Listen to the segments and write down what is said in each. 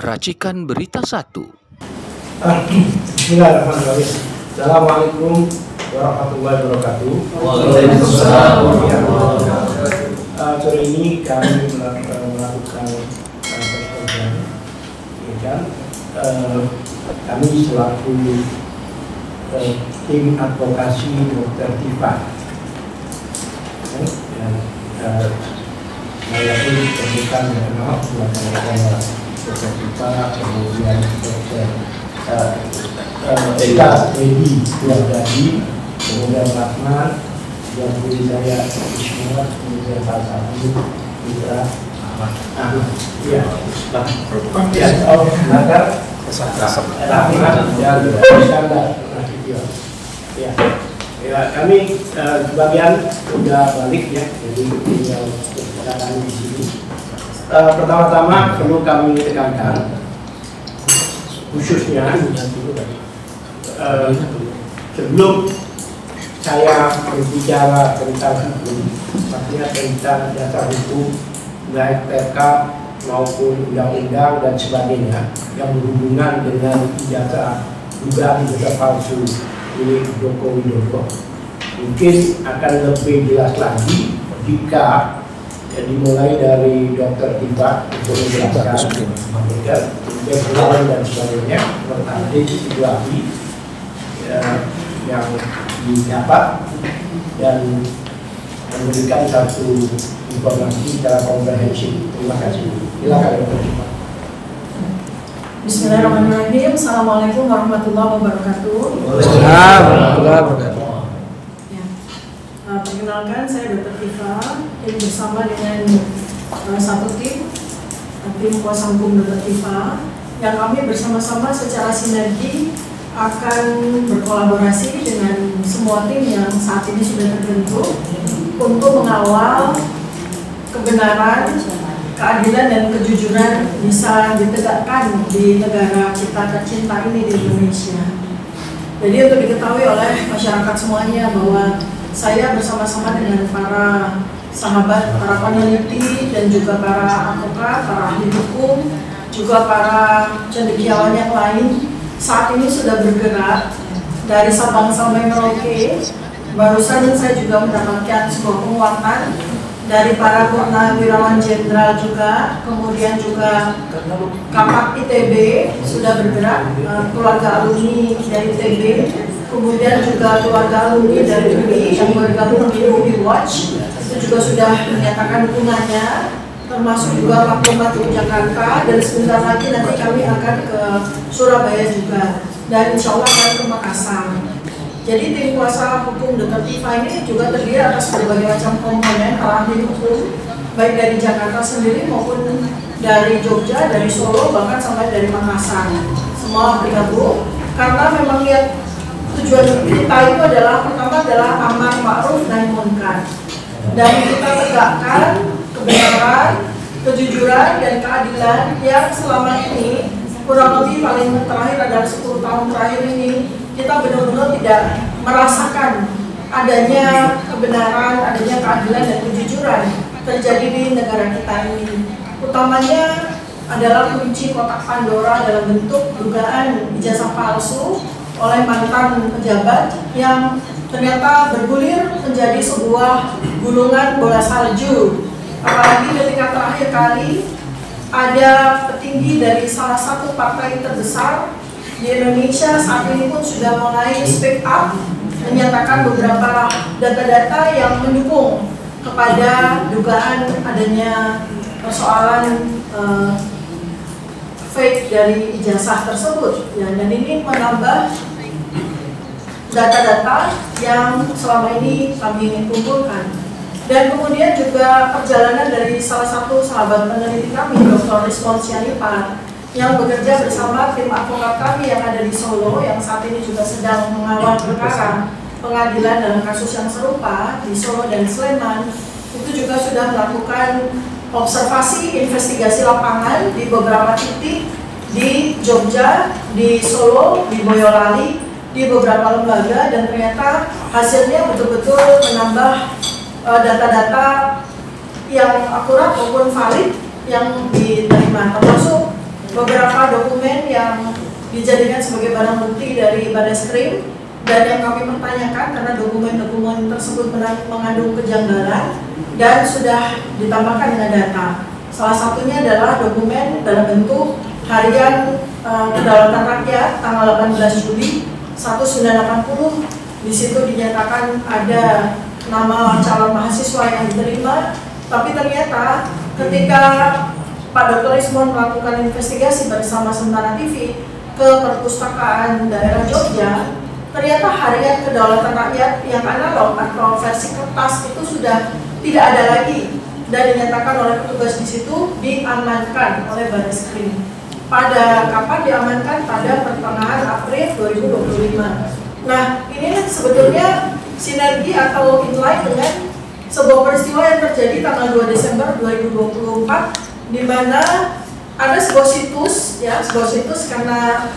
Racikan Berita 1. Bismillahirrahmanirrahim. Assalamualaikum warahmatullahi wabarakatuh. Waalaikumsalam. Sore ini kami melakukan pertemuan, ya kan? Kami selaku tim advokasi Dr. Tifa. Saya pun terbuka mengenal Dr. Tifa, kemudian Dr. Edi Wardadi, kemudian Rahman, yang beri saya Ismail, kemudian Pak Satu, Putra Ahmad. Iya, Nakar, Rahman, dan Iskandar. Ya, kami sebagian sudah balik ya, jadi tinggal berbicara di sini. Pertama-tama perlu kami tekankan, khususnya sebelum saya berbicara tentang hukum, maksudnya tentang dasar hukum, baik PK maupun undang-undang dan sebagainya yang berhubungan dengan dugaan ijazah palsu milik Joko Widodo, mungkin akan lebih jelas lagi jika dimulai dari Dr. Tifa untuk menjelaskan kemudian dan sebagainya berarti situasi yang didapat dan memberikan satu informasi secara komprehensif. Terima kasih. Silakan Dr. Tifa. Bismillahirrahmanirrahim. Assalamualaikum warahmatullahi wabarakatuh. Ya. Perkenalkan, saya Dr. Tifa, yang bersama dengan satu tim kuasa hukum Dr. Tifa, yang kami bersama-sama secara sinergi akan berkolaborasi dengan semua tim yang saat ini sudah terbentuk untuk mengawal kebenaran, keadilan dan kejujuran bisa ditegakkan di negara kita tercinta ini di Indonesia. Jadi untuk diketahui oleh masyarakat semuanya bahwa saya bersama-sama dengan para sahabat, para peneliti dan juga para advokat, para ahli hukum, juga para cendekiawan yang lain saat ini sudah bergerak dari Sabang sampai Merauke. Barusan saya juga mendapatkan sebuah penguatan dari para purnawirawan jenderal juga, kemudian juga Kapak ITB sudah bergerak, keluarga alumni dari ITB, kemudian juga keluarga alumni dari UI yang bergabung di UI Watch itu juga sudah menyatakan dukungannya, termasuk juga Pak Bupati Jakarta, dan sebentar lagi nanti kami akan ke Surabaya juga, dan insya Allah akan ke Makassar. Jadi tim kuasa hukum Dr. Tifa ini juga terdiri atas berbagai macam komponen ahli hukum, baik dari Jakarta sendiri maupun dari Jogja, dari Solo, bahkan sampai dari Makassar. Semua bergabung karena memang lihat tujuan kita itu adalah pertama adalah amar ma'ruf nahi munkar, dan kita tegakkan kebenaran, kejujuran dan keadilan yang selama ini kurang lebih paling terakhir adalah 10 tahun terakhir ini kita benar-benar tidak merasakan adanya kebenaran, adanya keadilan dan kejujuran terjadi di negara kita ini. Utamanya adalah kunci kotak Pandora dalam bentuk dugaan ijazah palsu oleh mantan pejabat yang ternyata bergulir menjadi sebuah gulungan bola salju. Apalagi ketika terakhir kali ada petinggi dari salah satu partai terbesar di Indonesia saat ini pun sudah mulai speak up, menyatakan beberapa data-data yang mendukung kepada dugaan adanya persoalan fake dari ijazah tersebut ya, dan ini menambah data-data yang selama ini kami kumpulkan. Dan kemudian juga perjalanan dari salah satu sahabat peneliti kami, Dr. Rizwan Sianipar, yang bekerja bersama tim advokat kami yang ada di Solo, yang saat ini juga sedang mengawal perkara pengadilan dalam kasus yang serupa di Solo dan Sleman, itu juga sudah melakukan observasi investigasi lapangan di beberapa titik di Jogja, di Solo, di Boyolali, di beberapa lembaga, dan ternyata hasilnya betul-betul menambah data-data yang akurat maupun valid yang diterima, termasuk beberapa dokumen yang dijadikan sebagai barang bukti dari Barreskrim, dan yang kami pertanyakan karena dokumen-dokumen tersebut mengandung kejanggalan dan sudah ditambahkan dengan data. Salah satunya adalah dokumen dalam bentuk harian kedaulatan rakyat tanggal 18 Juli 1980. Di situ dinyatakan ada nama calon mahasiswa yang diterima, tapi ternyata ketika Pak Dr. Ismon melakukan investigasi bersama Sementara TV ke perpustakaan daerah Jogja, ternyata harian kedaulatan rakyat yang analog atau versi kertas itu sudah tidak ada lagi, dan dinyatakan oleh petugas di situ diamankan oleh Barreskrim. Pada kapan diamankan? Pada pertengahan April 2025. Nah, ini sebetulnya sinergi atau inline dengan sebuah peristiwa yang terjadi tanggal 2 Desember 2024, di mana ada sebuah situs, ya, sebuah situs karena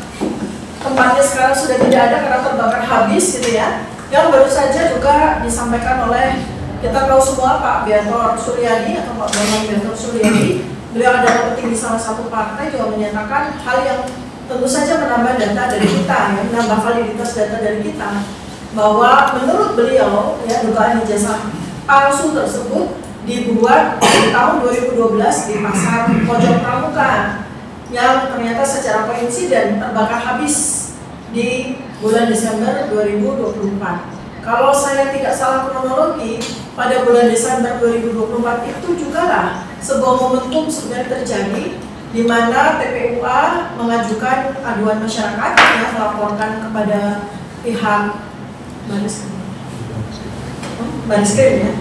tempatnya sekarang sudah tidak ada karena terbakar habis gitu ya, yang baru saja juga disampaikan oleh, kita tahu semua, Pak Biantor Suryadi atau Pak Bambang Biantor Suryadi. Beliau adalah petinggi salah satu partai, juga menyatakan hal yang tentu saja menambah data dari kita, ya, menambah validitas data dari kita, bahwa menurut beliau ya, dugaan ijazah palsu tersebut dibuat di tahun 2012 di pasar Pojok Pramuka, yang ternyata secara koinsiden terbakar habis di bulan Desember 2024. Kalau saya tidak salah kronologi, pada bulan Desember 2024 itu juga lah sebuah momentum sebenarnya terjadi, di mana TPUA mengajukan aduan masyarakat yang melaporkan kepada pihak Barreskrim ya,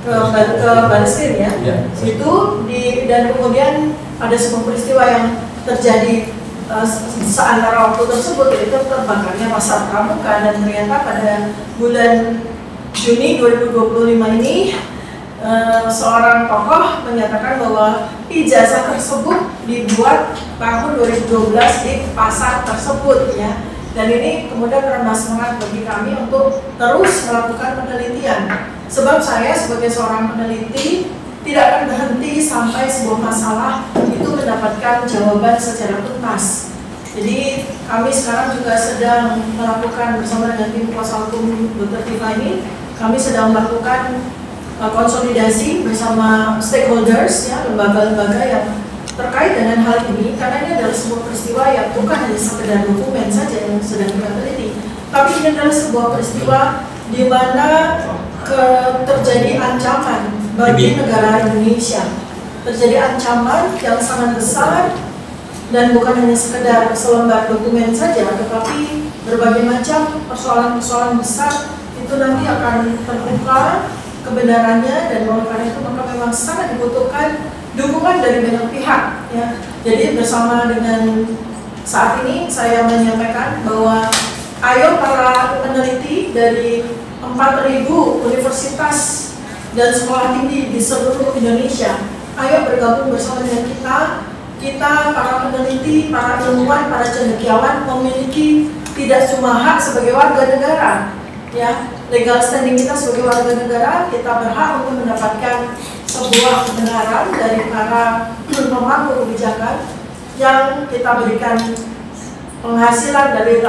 ke Barreskrim ya. Itu dan kemudian ada sebuah peristiwa yang terjadi seantara waktu tersebut, yaitu terbakarnya pasar Pramuka, dan ternyata pada bulan Juni 2025 ini seorang tokoh menyatakan bahwa ijazah tersebut dibuat tahun 2012 di pasar tersebut ya. Dan ini kemudian menambah semangat bagi kami untuk terus melakukan penelitian, sebab saya sebagai seorang peneliti tidak akan berhenti sampai sebuah masalah itu mendapatkan jawaban secara tuntas. Jadi kami sekarang juga sedang melakukan bersama dengan tim kuasa hukum Dr. Tifa ini, kami sedang melakukan konsolidasi bersama stakeholders ya, lembaga-lembaga yang terkait dengan hal ini, karena ini adalah sebuah peristiwa yang bukan hanya sekedar dokumen saja yang sedang kita teliti, tapi ini adalah sebuah peristiwa di mana terjadi ancaman bagi negara Indonesia, terjadi ancaman yang sangat besar, dan bukan hanya sekedar selembar dokumen saja, tetapi berbagai macam persoalan-persoalan besar itu nanti akan terbuka kebenarannya, dan oleh karena itu maka memang sangat dibutuhkan dukungan dari banyak pihak ya. Jadi bersama dengan saat ini saya menyampaikan bahwa ayo para peneliti dari 4.000 universitas dan sekolah tinggi di seluruh Indonesia, ayo bergabung bersama dengan kita. Kita para peneliti, para ilmuwan, para cendekiawan memiliki tidak cuma hak sebagai warga negara ya, legal standing kita sebagai warga negara, kita berhak untuk mendapatkan sebuah kebenaran dari para pemangku kebijakan yang kita berikan penghasilan dari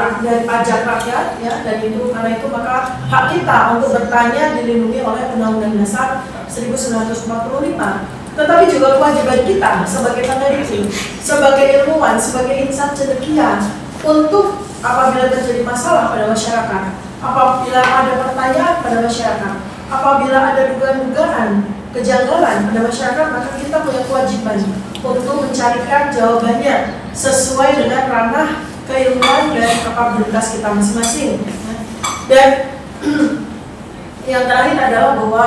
pajak rakyat ya, dan itu karena itu maka hak kita untuk bertanya dilindungi oleh Undang-Undang Dasar 1945. Tetapi juga kewajiban kita sebagai peneliti, sebagai ilmuwan, sebagai insan cendekia untuk apabila terjadi masalah pada masyarakat, apabila ada pertanyaan pada masyarakat, apabila ada dugaan-dugaan kejanggalan pada masyarakat, maka kita punya kewajiban untuk mencarikan jawabannya sesuai dengan ranah keilmuan dan kapabilitas kita masing-masing. Dan yang terakhir adalah bahwa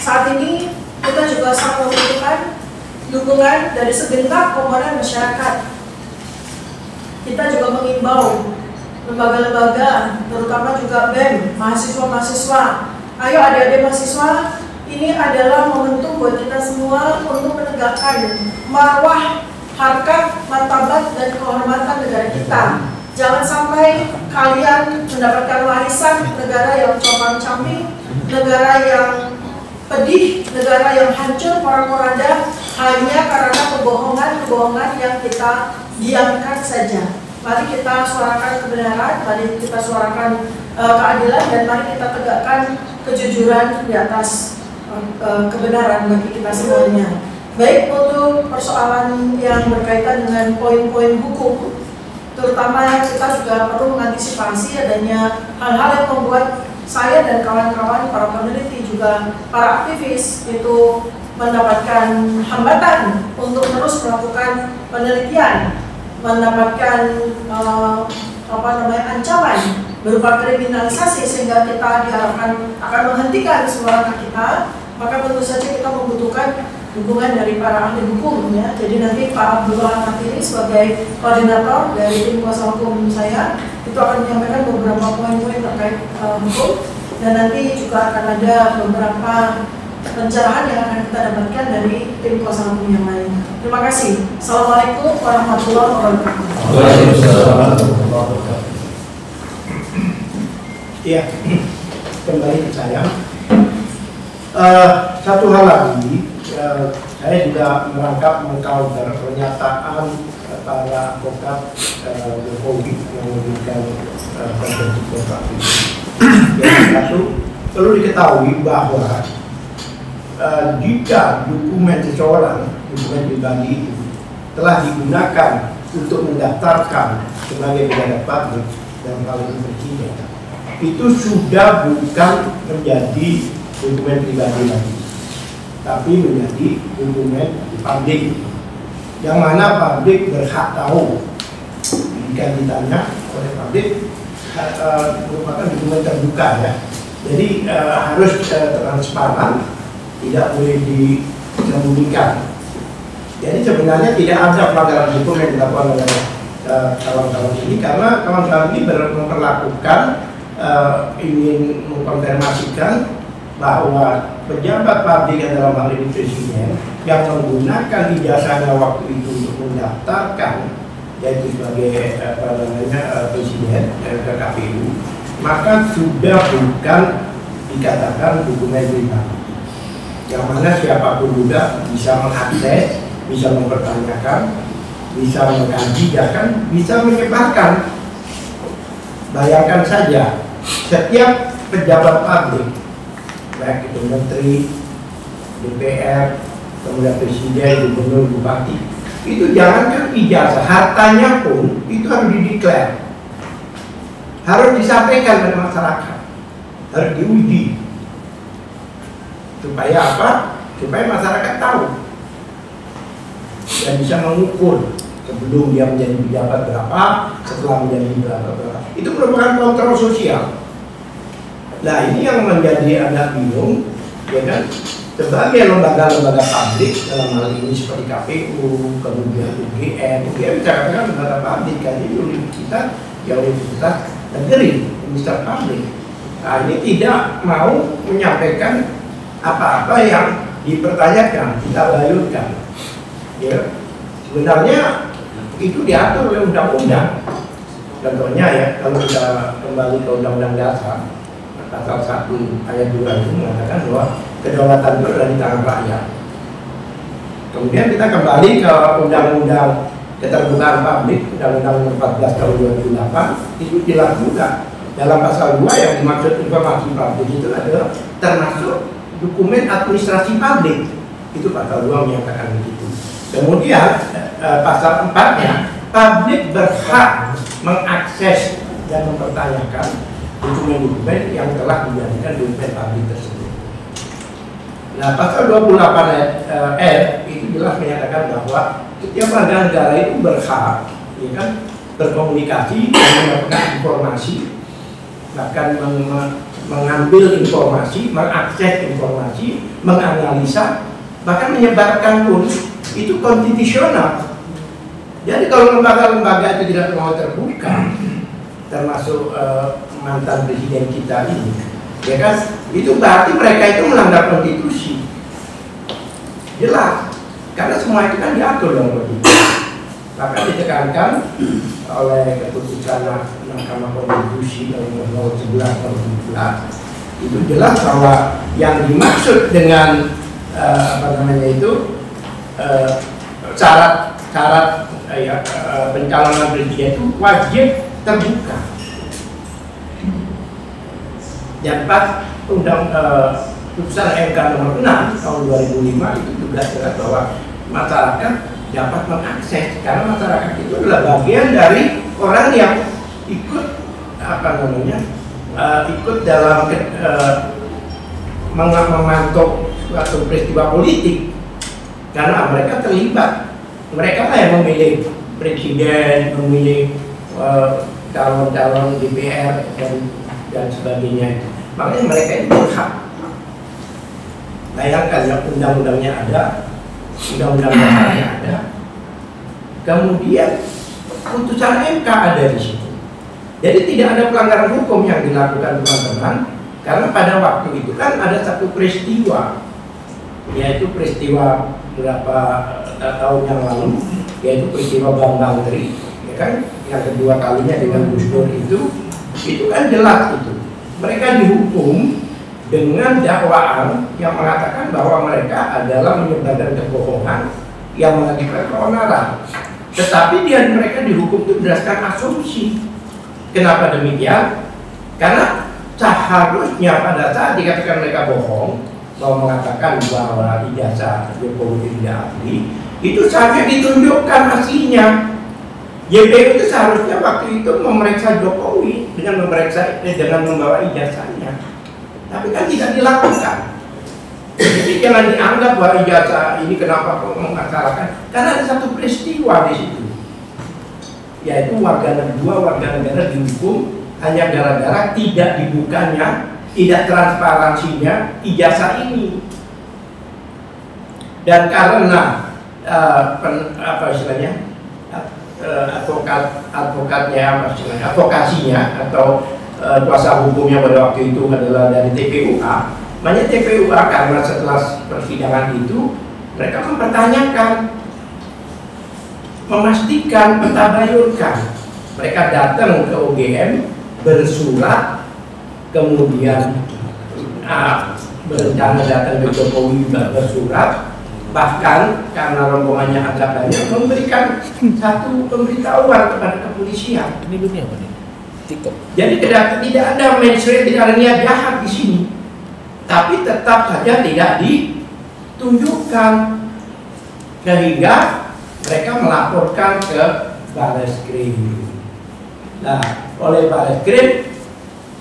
saat ini kita juga sangat membutuhkan dukungan dari segenap komponen masyarakat. Kita juga mengimbau lembaga-lembaga, terutama juga BEM, mahasiswa-mahasiswa. Ayo adik-adik mahasiswa, ini adalah momentum buat kita semua untuk menegakkan marwah, harkat, martabat, dan kehormatan negara kita. Jangan sampai kalian mendapatkan warisan negara yang compang-camping, negara yang pedih, negara yang hancur, porak-poranda, hanya karena kebohongan-kebohongan yang kita diamkan saja. Mari kita suarakan kebenaran, mari kita suarakan keadilan, dan mari kita tegakkan kejujuran di atas kebenaran bagi kita semuanya. Baik untuk persoalan yang berkaitan dengan poin-poin hukum, terutama kita juga perlu mengantisipasi adanya hal-hal yang membuat saya dan kawan-kawan para peneliti juga para aktivis itu mendapatkan hambatan untuk terus melakukan penelitian, mendapatkan ancaman berupa kriminalisasi, sehingga kita diharapkan akan menghentikan suara kita. Maka tentu saja kita membutuhkan dukungan dari para ahli hukum, ya. Jadi nanti Pak Abdullah Al-Fatiri sebagai koordinator dari tim kuasa hukum saya itu akan menyampaikan beberapa poin-poin terkait hukum, dan nanti juga akan ada beberapa pencerahan yang akan kita dapatkan dari tim kuasa hukum yang lain. Terima kasih. Assalamualaikum warahmatullahi wabarakatuh. Iya, kembali ke saya. Satu hal lagi, saya juga merangkap mengcounter pernyataan para advokat Jokowi yang memberikan konvensi kontraktif. Yang satu, perlu diketahui bahwa jika dokumen seseorang, dokumen pribadi itu telah digunakan untuk mendaftarkan sebagai pejabat publik dan paling presiden, itu sudah bukan menjadi dokumen pribadi lagi, tapi menjadi dokumen publik, yang mana publik berhak tahu jika ditanya oleh publik, merupakan dokumen terbuka, ya. Jadi harus transparan, tidak boleh disembunyikan. Jadi sebenarnya tidak ada pelanggaran hukum yang dilakukan oleh kawan-kawan ini, karena kawan-kawan ini memperlakukan ingin mengkonfirmasikan bahwa pejabat publik dalam hal ini presiden yang menggunakan ijazahnya waktu itu untuk mendaftarkan, yaitu sebagai presiden ke KPU, maka sudah bukan dikatakan dokumen pribadi, yang mana siapapun juga bisa mengakses, bisa mempertanyakan, bisa mengkaji, bahkan bisa menyebarkan. Bayangkan saja, setiap pejabat publik, baik itu menteri, DPR, kemudian presiden, gubernur, bupati, itu jangankan ijazah, hartanya pun itu harus dideklar, harus disampaikan kepada masyarakat, harus diuji. Supaya apa? Supaya masyarakat tahu dan bisa mengukur sebelum dia menjadi pejabat berapa, setelah menjadi berapa. Itu merupakan kontrol sosial. Nah, ini yang menjadi agak bingung, ya kan? Sebagai lembaga-lembaga publik dalam hal ini seperti KPU, kemudian UGM dikatakan lembaga publik, kan ini universitas, ya universitas negeri, universitas publik. Nah, ini tidak mau menyampaikan apa-apa yang dipertanyakan, ditabayunkan. Ya, sebenarnya itu diatur oleh undang-undang. Contohnya, ya, kalau kita kembali ke Undang-Undang Dasar pasal 1 ayat 2 itu mengatakan bahwa kedaulatan itu ada di tangan rakyat. Kemudian kita kembali ke Undang-Undang Keterbukaan Publik, Undang-Undang 14 tahun 2008, itu jelas juga dalam pasal 2 yang dimaksud informasi publik itu adalah termasuk dokumen administrasi publik. Itu pasal 2 menyatakan begitu. Kemudian pasal 4-nya, publik berhak mengakses dan mempertanyakan dokumen-dokumen yang telah dijadikan dokumen publik tersebut. Nah, pasal 28 F itu jelas menyatakan bahwa setiap warga negara itu berhak, ya kan, berkomunikasi dan mendapatkan informasi, bahkan mengambil informasi, mengakses informasi, menganalisa, bahkan menyebarkan pun itu konstitusional. Jadi kalau lembaga-lembaga itu tidak mau terbuka, termasuk mantan presiden kita ini, ya kan, itu berarti mereka itu melanggar konstitusi. Jelas, karena semua itu kan diatur dalam konstitusi. Maka ditekankan oleh keputusan Mahkamah Konstitusi nomor 11 tahun 2011 itu jelas bahwa yang dimaksud dengan syarat pencalonan presiden itu wajib terbuka. Dan pas putusan MK nomor 6 tahun 2005 itu juga jelas bahwa masyarakat dapat mengakses, karena masyarakat itu adalah bagian dari orang yang ikut ikut dalam memantau suatu peristiwa politik, karena mereka terlibat, mereka lah yang memilih presiden, memilih calon-calon DPR dan sebagainya. Makanya mereka itu berhak. Bayangkan ya, undang-undangnya ada, undang-undang dasarnya ada, kemudian putusan MK ada di situ. Jadi tidak ada pelanggaran hukum yang dilakukan teman-teman, karena pada waktu itu kan ada satu peristiwa, yaitu peristiwa beberapa tahun yang lalu, yaitu peristiwa Bambang Tri, ya kan, yang kedua kalinya dengan Gus Dur itu kan jelas itu. Mereka dihukum dengan dakwaan yang mengatakan bahwa mereka adalah menyebarkan kebohongan yang mengakibatkan keonaran. Tetapi mereka dihukum itu berdasarkan asumsi. Kenapa demikian? Karena seharusnya pada saat dikatakan mereka bohong, bahwa mengatakan bahwa ijazah Jokowi tidak asli, itu seharusnya ditunjukkan aslinya. YPU itu seharusnya waktu itu memeriksa Jokowi dengan membawa ijazahnya, tapi kan tidak dilakukan. Jadi jangan dianggap bahwa ijazah ini kenapa kok mengasalkan, karena ada satu peristiwa di situ, yaitu dua warga negara dihukum hanya gara-gara tidak dibukanya, tidak transparansinya ijazah ini. Dan karena advokasinya atau kuasa hukumnya pada waktu itu adalah dari TPUA. Makanya TPUA karena setelah persidangan itu mereka mempertanyakan, memastikan, mentabayurkan. Mereka datang ke UGM bersurat, kemudian berencana datang ke Jokowi juga bersurat, bahkan karena rombongannya agak banyak memberikan satu pemberitahuan kepada kepolisian. Ini dunia apa nih? TikTok. Jadi tidak ada mainstream, tidak ada niat jahat di sini, tapi tetap saja tidak ditunjukkan, sehingga mereka melaporkan ke Barreskrim. Nah, oleh Barreskrim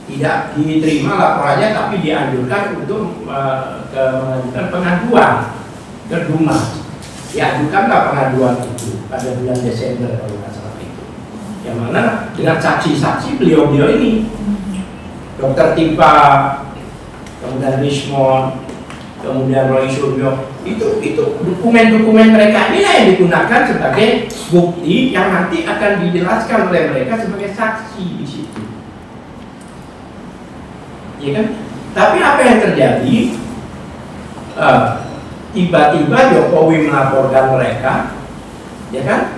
tidak diterima laporannya, tapi dianjurkan untuk mengajukan pengaduan ke Dumas. Diajukanlah pengaduan itu pada bulan Desember kalau nggak salah itu. Yang mana dengan saksi-saksi beliau ini, Dr. Tipa, kemudian Rismon, kemudian Roy Suryo, itu dokumen-dokumen mereka ini yang digunakan sebagai bukti yang nanti akan dijelaskan oleh mereka sebagai saksi di situ. Ya kan? Tapi apa yang terjadi? Tiba-tiba Jokowi melaporkan mereka, ya kan?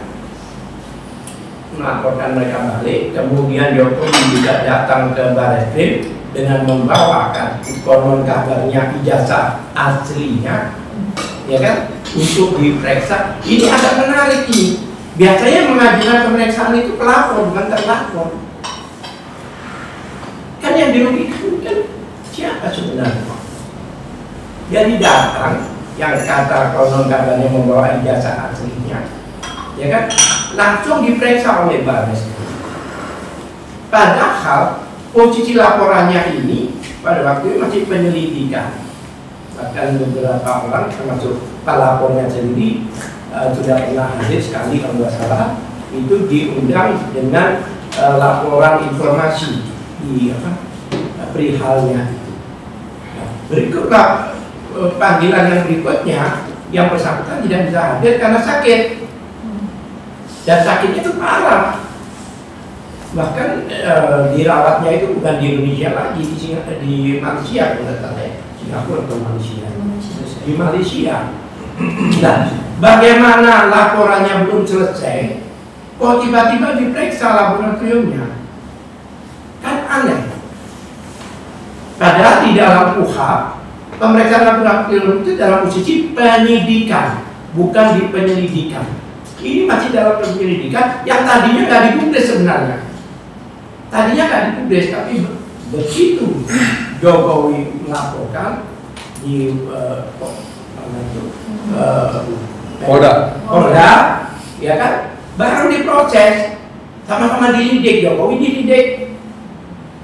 Melaporkan mereka balik, kemudian Jokowi juga datang ke Barreskrim dengan membawakan konon kabarnya ijazah aslinya, ya kan, untuk diperiksa. Ini agak menarik ini. Biasanya mengajukan pemeriksaan itu pelapor bukan terlapor. Kan yang dirugikan kan siapa sebenarnya? Jadi datang yang kata konon kabarnya membawa ijazah aslinya, ya kan, langsung diperiksa oleh Barreskrim. Padahal posisi laporannya ini pada waktu itu masih penyelidikan. Bahkan beberapa orang termasuk pelapornya sendiri sudah pernah hadir sekali kalau nggak salah, itu diundang dengan laporan informasi di perihalnya. Nah, berikutlah panggilan yang berikutnya, yang bersangkutan tidak bisa hadir karena sakit, dan sakitnya itu parah. Bahkan dirawatnya itu bukan di Indonesia lagi, di Malaysia, Singapura atau Malaysia, di Malaysia. Dan bagaimana laporannya belum selesai, kok tiba-tiba diperiksa laboratoriumnya? Kan aneh. Padahal di dalam UHAP, pemeriksaan laboratorium itu dalam posisi penyidikan, bukan di penyelidikan. Ini masih dalam penyelidikan yang tadinya nggak digubris sebenarnya. Tadinya nggak digubris, tapi begitu Jokowi melaporkan di Polda, ya kan, baru diproses, sama-sama dilidik. Jokowi dilidik,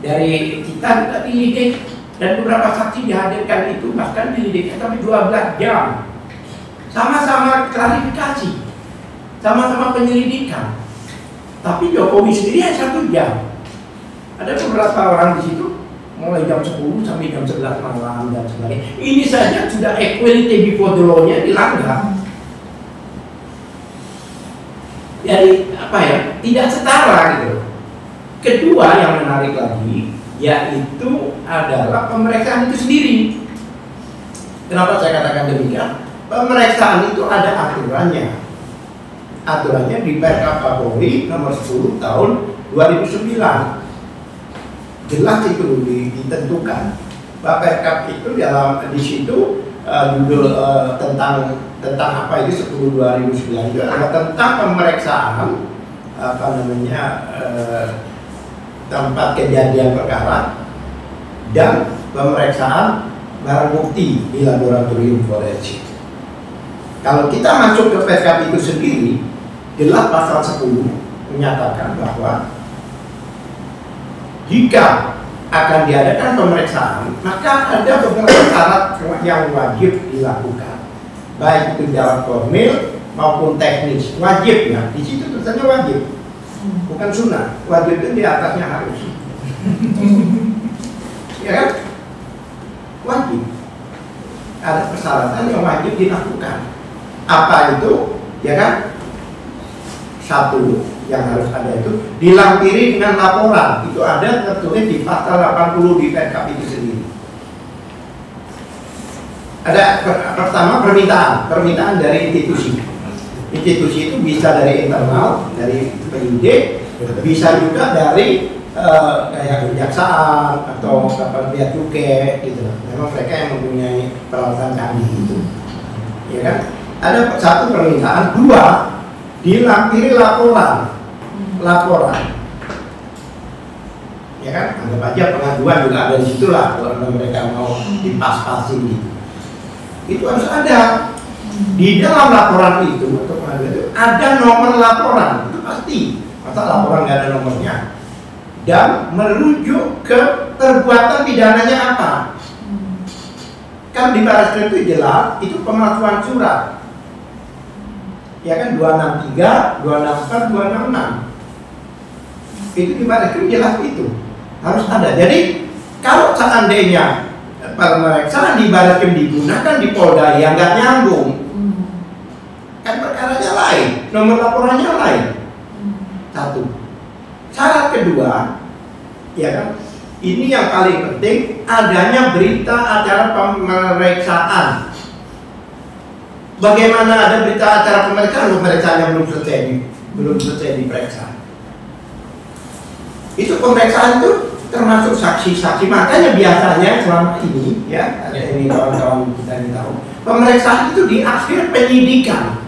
dari kita juga dilidik, dan beberapa saksi dihadirkan itu bahkan dilidiknya sampai 12 jam, sama-sama klarifikasi, sama-sama penyelidikan. Tapi Jokowi sendiri hanya 1 jam. Ada beberapa orang di situ mulai jam 10 sampai jam 11 malam dan sebagainya. Ini saja sudah equality before the law-nya dilanggar. Jadi apa ya? Tidak setara gitu. Kedua yang menarik lagi yaitu adalah pemeriksaan itu sendiri. Kenapa saya katakan demikian? Pemeriksaan itu ada aturannya. Aturannya di Perkap Kapolri nomor 10 tahun 2009. Jelas itu ditentukan. Perkap itu dalam di situ judul tentang apa itu 10/2009 itu adalah tentang pemeriksaan tempat kejadian perkara dan pemeriksaan barang bukti di laboratorium forensik. Kalau kita masuk ke Perkap itu sendiri, jelas pasal 10 menyatakan bahwa jika akan diadakan pemeriksaan, maka ada beberapa syarat yang wajib dilakukan, baik itu dalam formil maupun teknis. Wajib ya, di situ tulisannya wajib, bukan sunnah. Wajib itu di atasnya harus, ya kan? Wajib. Ada persyaratan yang wajib dilakukan. Apa itu? Ya kan? Satu yang harus ada itu dilampiri dengan laporan. Itu ada tertulis di pasal 80 di Perkap itu sendiri. Ada pertama permintaan dari institusi. Institusi itu bisa dari internal, dari penyidik, bisa juga dari kayak kejaksaan atau pihak cukai gitu. Memang mereka yang mempunyai peralatan canggih itu, ya kan? Ada satu permintaan, dua dilampiri laporan, ya kan? Anggap aja pengaduan juga ada di situ lah, kalau mereka mau dipas-pasin gitu. Itu harus ada di dalam laporan itu untuk pengaduan itu ada nomor laporan, itu pasti. Masa laporan nggak ada nomornya? Dan merujuk ke perbuatan pidananya apa? Kan di Baris itu jelas itu pemalsuan surat. Ya kan 263, 264, 266. Itu di Baris jelas itu harus ada. Jadi kalau seandainya pemeriksaan di Baris digunakan di Polda yang nggak nyambung, kan perkaranya lain, nomor laporannya lain. Satu. Syarat kedua, ya kan? Ini yang paling penting, adanya berita acara pemeriksaan. Bagaimana ada berita acara pemeriksaan yang belum selesai diperiksa. Itu pemeriksaan itu termasuk saksi-saksi. Makanya biasanya selama ini, ya, ini kawan-kawan kita yang tahu, pemeriksaan itu di akhir penyidikan,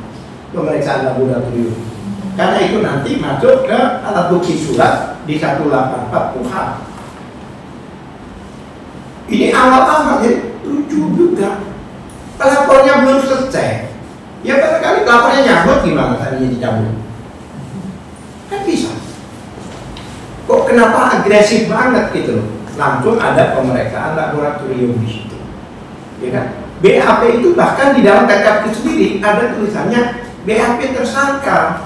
pemeriksaan laboratorium. Karena itu nanti masuk ke alat bukti surat di 184 KUHP. Ini awal-awal jadi lucu juga. Pelapornya belum selesai. Ya barangkali pelapornya nyabut, gimana tadinya dicabut? Kan bisa. Kok kenapa agresif banget gitu loh? Langsung ada pemeriksaan laboratorium di situ. Ya kan? BAP itu bahkan di dalam Perkap itu sendiri ada tulisannya BAP tersangka.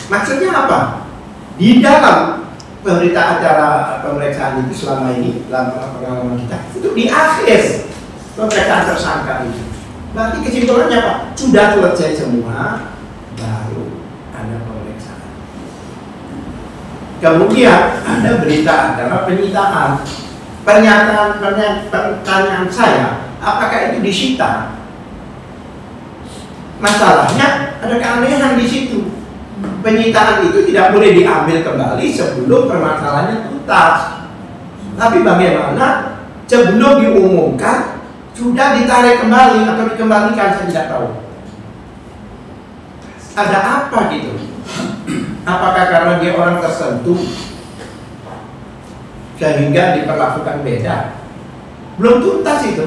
Maksudnya apa? Di dalam berita acara pemeriksaan itu selama ini, dalam pengalaman kita, itu di akhir pemeriksaan tersangka itu. Berarti kesimpulannya apa? Sudah selesai semua, baru ada pemeriksaan. Kemudian ada berita acara penyitaan. Pertanyaan saya, apakah itu disita? Masalahnya ada keanehan di situ. Penyitaan itu tidak boleh diambil kembali sebelum permasalahannya tuntas. Tapi bagaimana sebelum diumumkan sudah ditarik kembali atau dikembalikan, saya tidak tahu. ada apa gitu? Apakah karena dia orang tersentuh sehingga diperlakukan beda? Belum tuntas itu.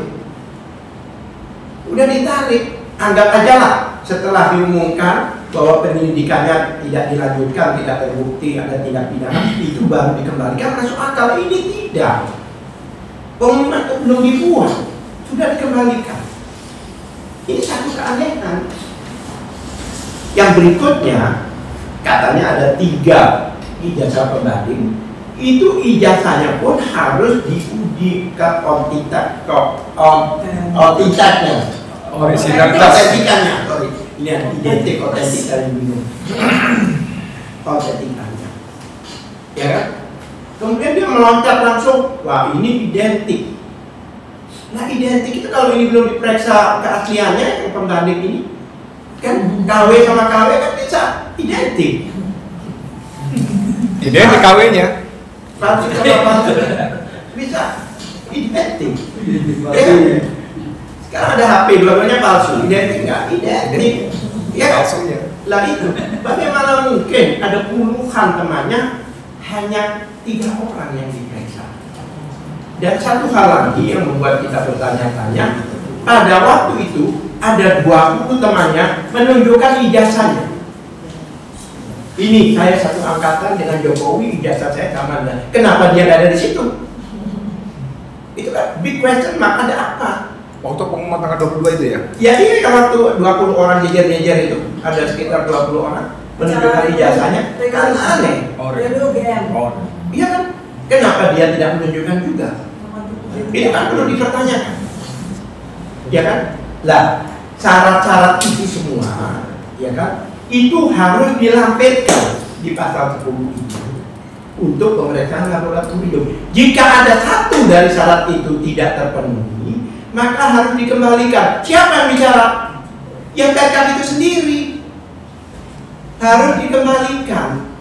Udah ditarik, anggap aja lah setelah diumumkan bahwa penyelidikannya tidak dilanjutkan, tidak terbukti ada tindak pidana, itu baru dikembalikan. Masuk akal. Ini tidak. Pengumuman itu belum dibuat, sudah dikembalikan. Ini satu keanehan. Yang berikutnya, katanya ada 3 ijazah pembanding. Itu ijazahnya pun harus diuji ke otentikannya. Ini identik otentik dari minum. Otentikannya. Ya kan? Kemudian dia meloncat langsung, wah ini identik. Nah identik itu kalau ini belum diperiksa keasliannya yang pembanding ini, kan KW sama KW kan bisa identik. Identik KW-nya. Palsu sama palsu bisa identik. Ya kan? Sekarang ada HP dua-duanya palsu, identik nggak? Identik. Ya kan? Palsunya. Lah itu, bagaimana mungkin ada puluhan temannya hanya 3 orang yang diperiksa? Dan satu hal lagi yang membuat kita bertanya-tanya, pada waktu itu ada 20 temannya menunjukkan ijazahnya. Ini saya satu angkatan dengan Jokowi, ijazah saya sama dengan. Kenapa dia nggak ada di situ? Itu kan big question mark, ada apa? Waktu pengumuman tanggal 22 itu ya? Ya iya, waktu 20 orang jejer-jejer itu, ada sekitar 20 orang menunjukkan ijazahnya, kan aneh. Iya kan? Kenapa dia tidak menunjukkan juga? Itu kan perlu dipertanyakan. Ya kan? Lah, syarat-syarat itu semua, ya kan? Itu harus dilampirkan di pasal 10 itu untuk pemeriksaan laboratorium. Jika ada satu dari syarat itu tidak terpenuhi, maka harus dikembalikan. Siapa yang bicara? Yang PK itu sendiri. Harus dikembalikan.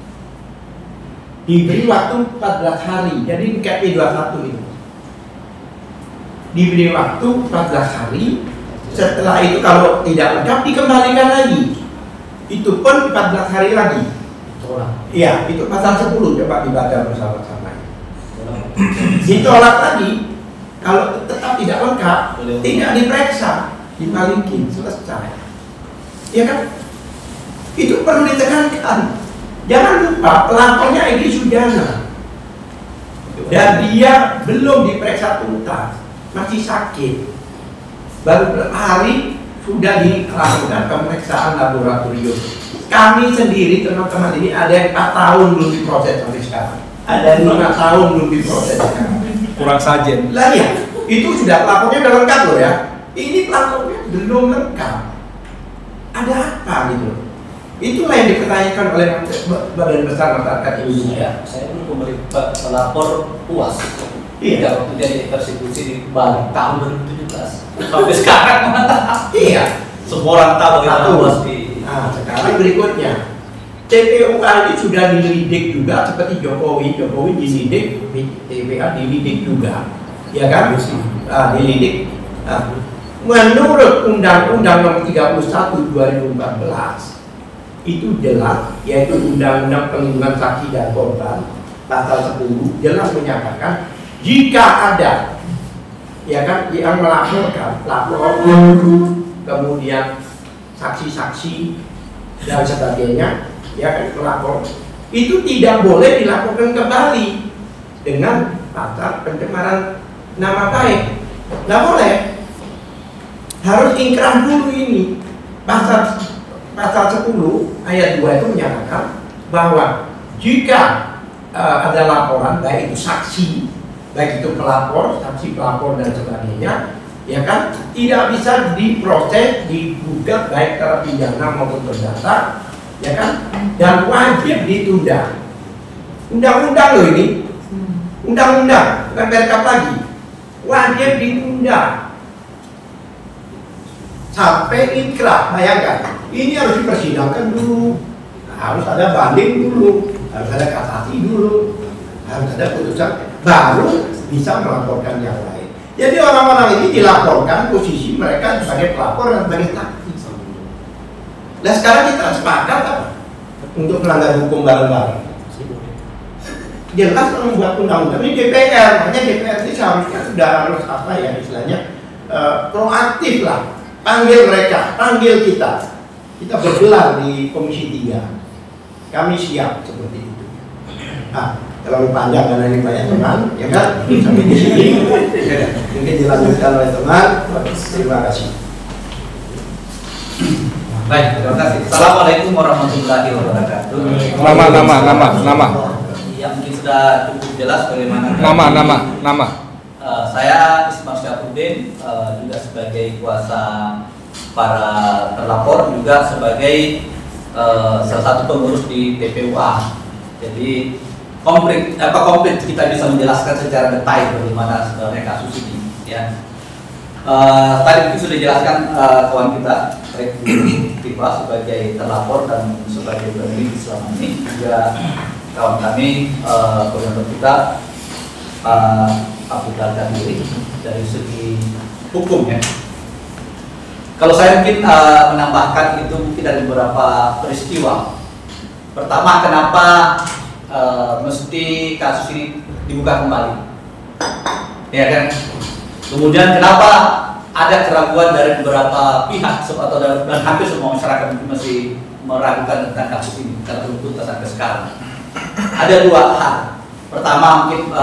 Diberi waktu 14 hari. Jadi KP 21 itu. Diberi waktu 14 hari. Setelah itu kalau tidak lengkap dikembalikan lagi. Itu pun 14 hari lagi. Iya, itu pasal 10, coba dibaca bersama-sama. Ditolak lagi. Kalau tetap tidak lengkap, tidak diperiksa, dibalikin, selesai. Ya kan? Itu perlu ditekankan. Jangan lupa pelapornya Egy Sujana. Dan dia belum diperiksa tuntas, masih sakit. Baru beberapa hari sudah dilakukan pemeriksaan laboratorium. Kami sendiri teman-teman ini ada yang 4 tahun belum diproses sampai sekarang. Ada 5 tahun belum diproses sekarang. Kurang sajen. Lah ya, itu sudah pelapornya udah lengkap loh ya. Ini pelapornya belum lengkap. Ada apa gitu? Itulah yang dipertanyakan oleh Badan Besar Masyarakat Indonesia. Saya dulu pemerintah pelapor puas. Iya. Waktu jadi persekusi di Bali tahun 2017 sampai sekarang. Iya. Semua orang tahu bagaimana puas di. Nah, sekarang berikutnya, TPUA ini sudah dilidik juga seperti Jokowi dilidik, TPA dilidik juga, ya kan? Dilidik. Nah, menurut Undang-Undang Nomor 31 2014 itu jelas, yaitu Undang-Undang Perlindungan Saksi dan Korban pasal 10 jelas menyatakan jika ada, ya kan, yang melaporkan, lapor, kemudian saksi-saksi dan sebagainya, ya kan, pelapor itu tidak boleh dilaporkan kembali dengan pasal pencemaran nama baik. Nggak boleh, harus ingkrah dulu ini. Pasal 10 ayat 2 itu menyatakan bahwa jika ada laporan, baik itu saksi, baik itu pelapor, saksi pelapor dan sebagainya, ya kan, tidak bisa diproses, digugat baik terpidana maupun terdakwa, ya kan, dan wajib ditunda. Undang-undang loh ini, undang-undang, bukan perkap lagi, wajib ditunda sampai inkrah. Bayangkan, ini harus dipersidangkan dulu, harus ada banding dulu, harus ada kasasi dulu, harus ada putusan, baru bisa melaporkan yang lain. Jadi orang-orang ini dilaporkan posisi mereka sebagai pelapor dan sebagai saksi. Nah sekarang kita sepakat apa? Untuk melanggar hukum bareng-bareng. Jelas membuat undang-undang ini DPR, makanya DPR ini seharusnya sudah harus apa ya istilahnya proaktif lah, panggil mereka, panggil kita bergelar di Komisi 3, kami siap seperti itu. Nah, terlalu panjang karena ini banyak teman, ya kan? Sampai di sini mungkin dilanjutkan oleh teman. Terima kasih. Baik, terima kasih. Assalamualaikum warahmatullahi wabarakatuh. Nama. Yang mungkin sudah cukup jelas bagaimana. Nama. Saya Ismar Syafruddin, juga sebagai kuasa para terlapor, juga sebagai salah satu pengurus di TPUA. Jadi komplit kita bisa menjelaskan secara detail bagaimana sebenarnya kasus ini. Ya. Tadi itu sudah dijelaskan kawan kita Tifa sebagai terlapor dan sebagai peneliti selama ini, juga kawan kami koordinator kita Abdul Ghani dari segi hukum ya. Kalau saya mungkin menambahkan itu mungkin dari beberapa peristiwa. Pertama, kenapa mesti kasus ini dibuka kembali, ya kan? Kemudian kenapa ada keraguan dari beberapa pihak atau dan hampir semua masyarakat masih meragukan tentang kasus ini karena belum tuntas sampai sekarang. Ada dua hal. Pertama, mungkin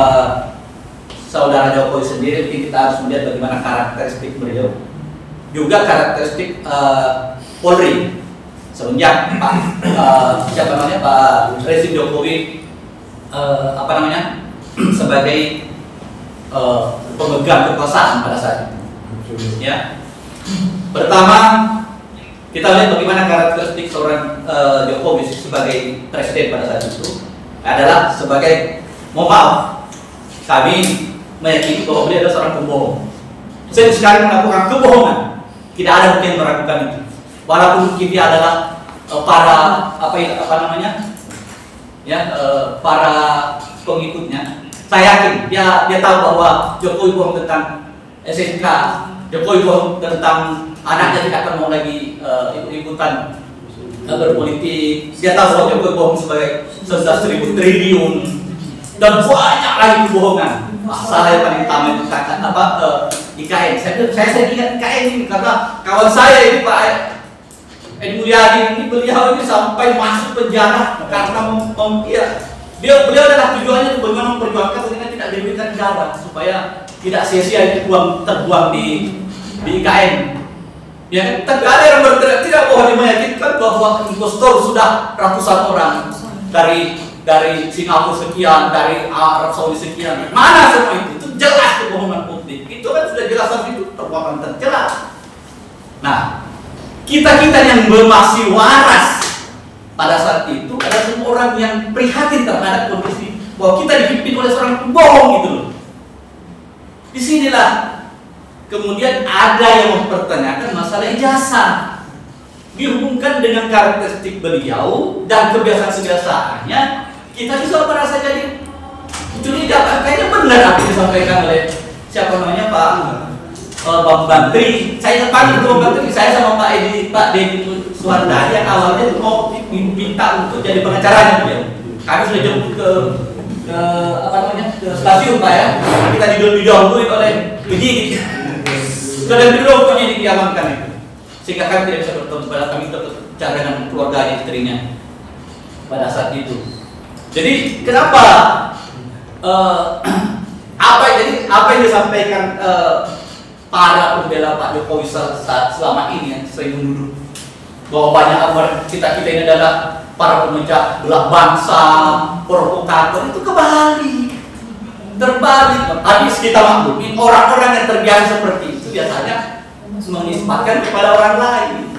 saudara Jokowi sendiri mungkin kita harus melihat bagaimana karakteristik beliau, juga karakteristik Polri semenjak Pak Presiden Jokowi sebagai pemegang kekuasaan pada saat itu. Ya. Pertama, kita lihat bagaimana karakteristik seorang Jokowi sebagai presiden pada saat itu adalah sebagai, mohon maaf, kami meyakini bahwa beliau adalah seorang pembohong. Saya sekali melakukan kebohongan, tidak ada mungkin meragukan itu. Walaupun mungkin dia adalah para pengikutnya. Saya yakin dia tahu bahwa Jokowi bohong tentang SSK, Jokowi bohong tentang anaknya tidak akan mau lagi ikut-ikutan berpolitik. Dia tahu bahwa Jokowi bohong sebagai 11.000 triliun dan banyak lagi kebohongan. Masalah yang paling utama itu IKN. Saya ingat IKN ini karena kawan saya ini Pak Edi Mulyadi ini, beliau ini sampai masuk penjara karena beliau adalah tujuannya bagaimana memperjuangkan sehingga tidak diberikan negara supaya tidak sia-sia itu terbuang di IKN. Ya kan? Tapi ada yang berteriak tidak bahwa meyakinkan bahwa impostor sudah ratusan orang dari Singapura sekian, dari Arab Saudi sekian. Mana semua itu? Itu jelas kebohongan publik. Itu kan sudah jelas itu perbuatan tercela. Nah, kita yang masih waras pada saat itu ada semua orang yang prihatin terhadap kondisi bahwa kita dipimpin oleh seorang pembohong gitu loh. Disinilah kemudian ada yang mempertanyakan masalah ijazah, dihubungkan dengan karakteristik beliau dan kebiasaan-kebiasaannya. Kita juga merasa jadi curiga, kayaknya benar apa yang disampaikan oleh siapa namanya Pak Bantri. Saya ingat itu Pak Bantri, saya sama Pak Deddy Suwardari yang awalnya mau minta untuk jadi pengacaranya beliau. Kami sudah jemput ke stasiun Pak ya. Kita didahului oleh penyidik. Sudah dulu penyidik diamankan itu, sehingga kami tidak bisa bertemu. Pada kami berbicara dengan keluarga istrinya pada saat itu. Jadi kenapa apa yang disampaikan para pembela Pak Jokowi selama ini yang sering menuduh bahwa banyak kita ini adalah para pemecah belah bangsa, provokator, itu terbalik. Tadi kita maklumi orang-orang yang terbiasa seperti itu biasanya menisbatkan kepada orang lain.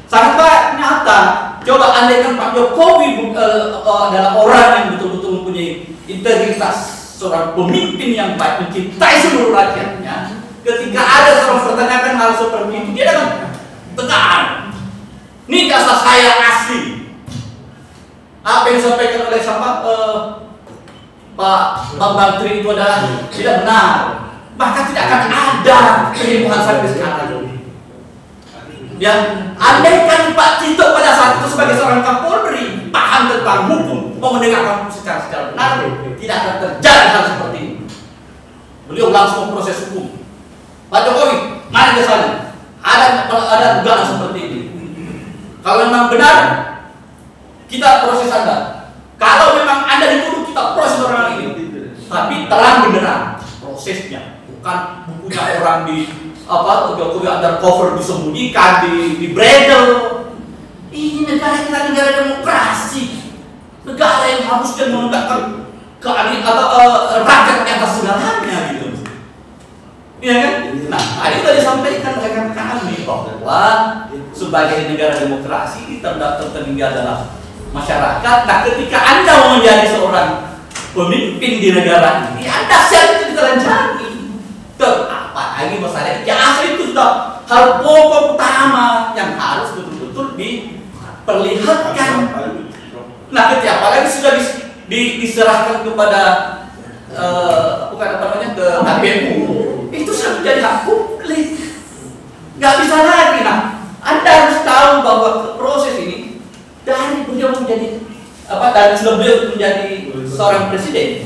Sangat nyata. Coba andaikan Pak Jokowi adalah orang yang betul-betul mempunyai integritas, seorang pemimpin yang baik, mencintai seluruh rakyatnya. Ketika ada seorang pertanyakan hal seperti itu, dia akan tekan. Ini jasa saya asli. Apa yang disampaikan oleh Pak Bantri itu adalah tidak benar. Bahkan tidak akan ada penyembuhan sampai sekarang. Ya, andaikan Pak Tito pada saat itu sebagai seorang Kapolri paham tentang hukum, mau menegakkan hukum secara benar, tidak akan terjadi hal seperti ini. Beliau langsung proses hukum. Pak Jokowi, mana ke sana? Ada dugaan seperti ini. Kalau memang benar, kita proses Anda. Kalau memang Anda dituduh, kita proses orang ini. Tapi terang beneran prosesnya, bukan bukunya orang di Jokowi undercover disembunyikan, di bredel. Ini negara kita negara demokrasi, negara yang harusnya menegakkan keadilan atau rakyat di atas segalanya gitu. Iya kan? Nah, tadi sudah disampaikan oleh kami bahwa sebagai negara demokrasi tertinggi adalah masyarakat. Nah, ketika Anda mau menjadi seorang pemimpin di negara ini, Anda siap itu ditelanjangi. Apalagi masalah ijazah itu sudah hal pokok utama yang harus betul-betul diperlihatkan. Nah, ketika apalagi sudah diserahkan kepada ke KPU, itu sudah menjadi hak publik. Nggak bisa lagi. Nah, Anda harus tahu bahwa proses ini dari beliau menjadi dari sebelum beliau menjadi seorang presiden,